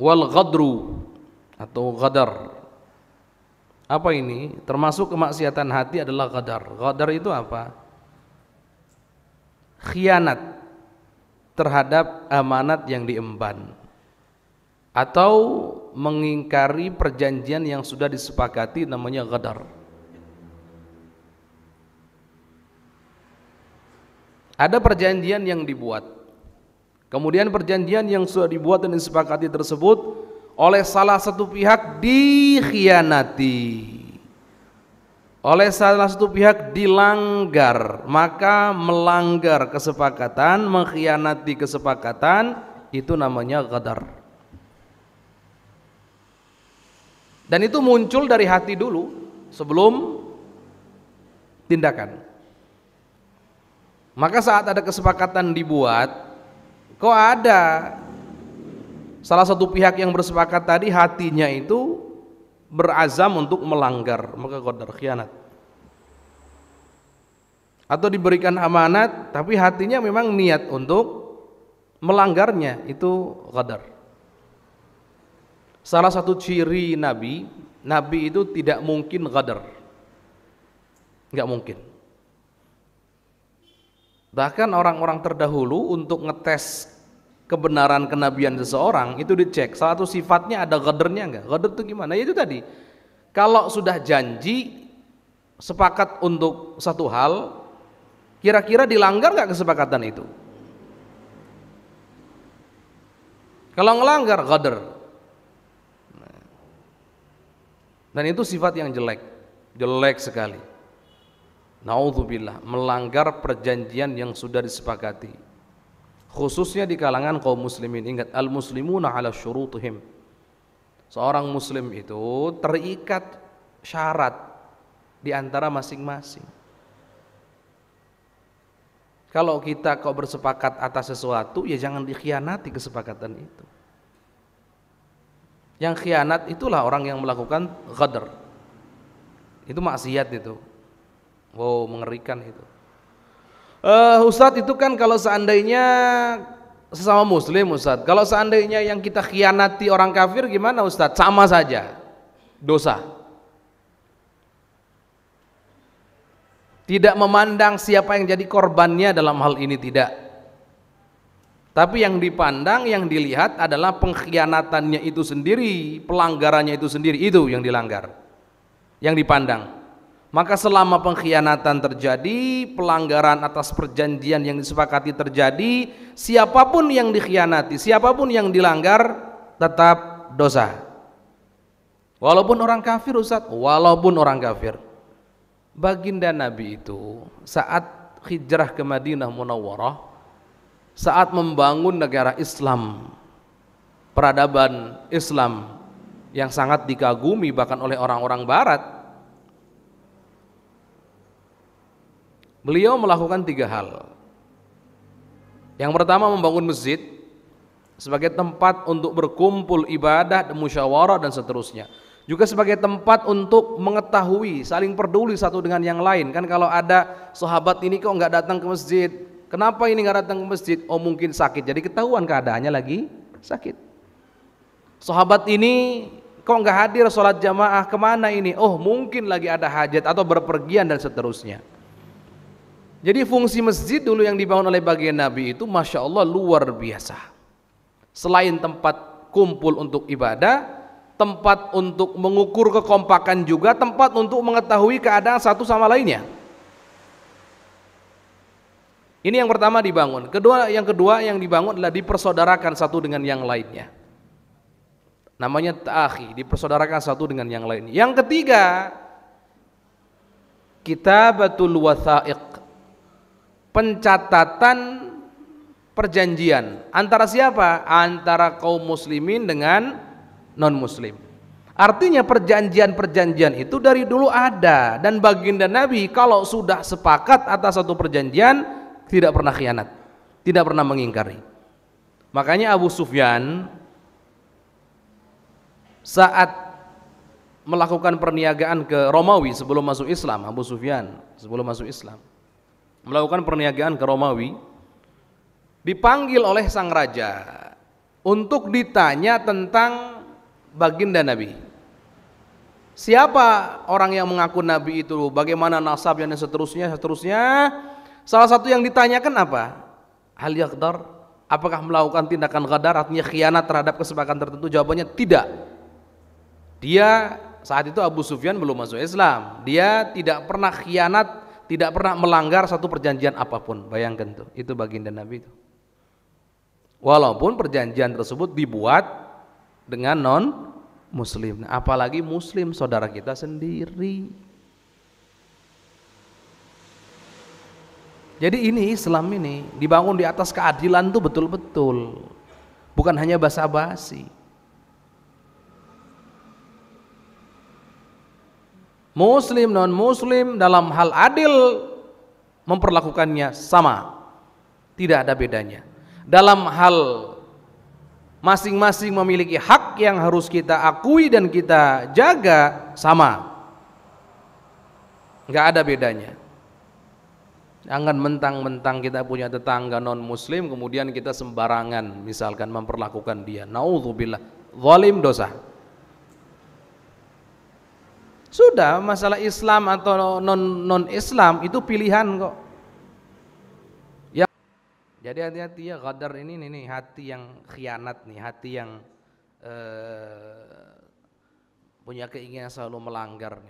wal ghadru atau ghadar. Apa ini? Termasuk kemaksiatan hati adalah ghadar. Ghadar itu apa? Khianat terhadap amanat yang diemban atau mengingkari perjanjian yang sudah disepakati, namanya ghadar. Ada perjanjian yang dibuat, kemudian perjanjian yang sudah dibuat dan disepakati tersebut oleh salah satu pihak dikhianati, oleh salah satu pihak dilanggar, maka melanggar kesepakatan, mengkhianati kesepakatan, itu namanya ghadar. Dan itu muncul dari hati dulu sebelum tindakan. Maka saat ada kesepakatan dibuat, kok ada salah satu pihak yang bersepakat tadi hatinya itu berazam untuk melanggar, maka ghadar, khianat. Atau diberikan amanat tapi hatinya memang niat untuk melanggarnya, itu ghadar. Salah satu ciri Nabi itu tidak mungkin ghadar, nggak mungkin. Bahkan orang-orang terdahulu untuk ngetes kebenaran kenabian seseorang itu dicek, salah satu sifatnya ada ghadarnya enggak. Ghadar itu gimana? Ya itu tadi, kalau sudah janji sepakat untuk satu hal, kira-kira dilanggar enggak kesepakatan itu? Kalau ngelanggar, ghadar. Dan itu sifat yang jelek sekali. Naudzubillah, melanggar perjanjian yang sudah disepakati, khususnya di kalangan kaum muslimin. Ingat, al-muslimuna ala syurutihim. Seorang muslim itu terikat syarat di antara masing-masing. Kalau kita kok bersepakat atas sesuatu, ya jangan dikhianati kesepakatan itu. Yang khianat itulah orang yang melakukan ghadar. Itu maksiat itu. Wow, mengerikan itu. Ustadz, itu kan kalau seandainya sesama muslim, Ustadz, kalau seandainya yang kita khianati orang kafir gimana Ustadz? Sama saja dosa. Tidak memandang siapa yang jadi korbannya dalam hal ini, tidak. Tapi yang dipandang, yang dilihat adalah pengkhianatannya itu sendiri, pelanggarannya itu sendiri, itu yang dilanggar, yang dipandang. Maka selama pengkhianatan terjadi, pelanggaran atas perjanjian yang disepakati terjadi, siapapun yang dikhianati, siapapun yang dilanggar, tetap dosa. Walaupun orang kafir, Ustaz, walaupun orang kafir. Baginda Nabi itu saat hijrah ke Madinah Munawwarah, saat membangun negara Islam, peradaban Islam yang sangat dikagumi bahkan oleh orang-orang barat, beliau melakukan 3 hal. Yang pertama, membangun masjid sebagai tempat untuk berkumpul ibadah dan musyawarah dan seterusnya. Juga sebagai tempat untuk mengetahui, saling peduli satu dengan yang lain. Kan kalau ada sahabat ini kok nggak datang ke masjid, kenapa ini nggak datang ke masjid? Oh mungkin sakit, jadi ketahuan keadaannya lagi sakit. Sahabat ini kok nggak hadir sholat jamaah, kemana ini? Oh mungkin lagi ada hajat atau berpergian dan seterusnya. Jadi fungsi masjid dulu yang dibangun oleh baginda Nabi itu Masya Allah luar biasa. Selain tempat kumpul untuk ibadah, tempat untuk mengukur kekompakan juga, tempat untuk mengetahui keadaan satu sama lainnya. Ini yang pertama dibangun. Yang kedua yang dibangun adalah dipersaudarakan satu dengan yang lainnya. Namanya ta'akhi, dipersaudarakan satu dengan yang lainnya. Yang ketiga, kitabatul wathaiq, pencatatan perjanjian antara siapa? Antara kaum muslimin dengan non muslim. Artinya perjanjian-perjanjian itu dari dulu ada, dan baginda Nabi kalau sudah sepakat atas satu perjanjian tidak pernah khianat, tidak pernah mengingkari. Makanya Abu Sufyan saat melakukan perniagaan ke Romawi sebelum masuk Islam, Abu Sufyan sebelum masuk Islam melakukan perniagaan ke Romawi, dipanggil oleh sang raja. untuk ditanya tentang baginda Nabi. Siapa orang yang mengaku Nabi itu, bagaimana nasabnya dan seterusnya. Salah satu yang ditanyakan apa? Hal yaqdar, apakah melakukan tindakan ghadar, artinya khianat terhadap kesepakatan tertentu? Jawabannya tidak. Dia saat itu Abu Sufyan belum masuk Islam. Dia tidak pernah khianat, tidak pernah melanggar satu perjanjian apapun. Bayangkan tuh, itu baginda Nabi itu. Walaupun perjanjian tersebut dibuat dengan non muslim, apalagi muslim saudara kita sendiri. Jadi ini Islam ini dibangun di atas keadilan tuh betul-betul, bukan hanya basa-basi. Muslim non muslim dalam hal adil memperlakukannya sama, tidak ada bedanya. Dalam hal masing-masing memiliki hak yang harus kita akui dan kita jaga, sama, nggak ada bedanya. Jangan mentang-mentang kita punya tetangga non muslim kemudian kita sembarangan misalkan memperlakukan dia, naudzubillah, zalim, dosa. Sudah, masalah Islam atau non Islam itu pilihan kok. Jadi hati-hati ya, ghadar ini nih, hati yang khianat nih, hati yang punya keinginan selalu melanggar nih.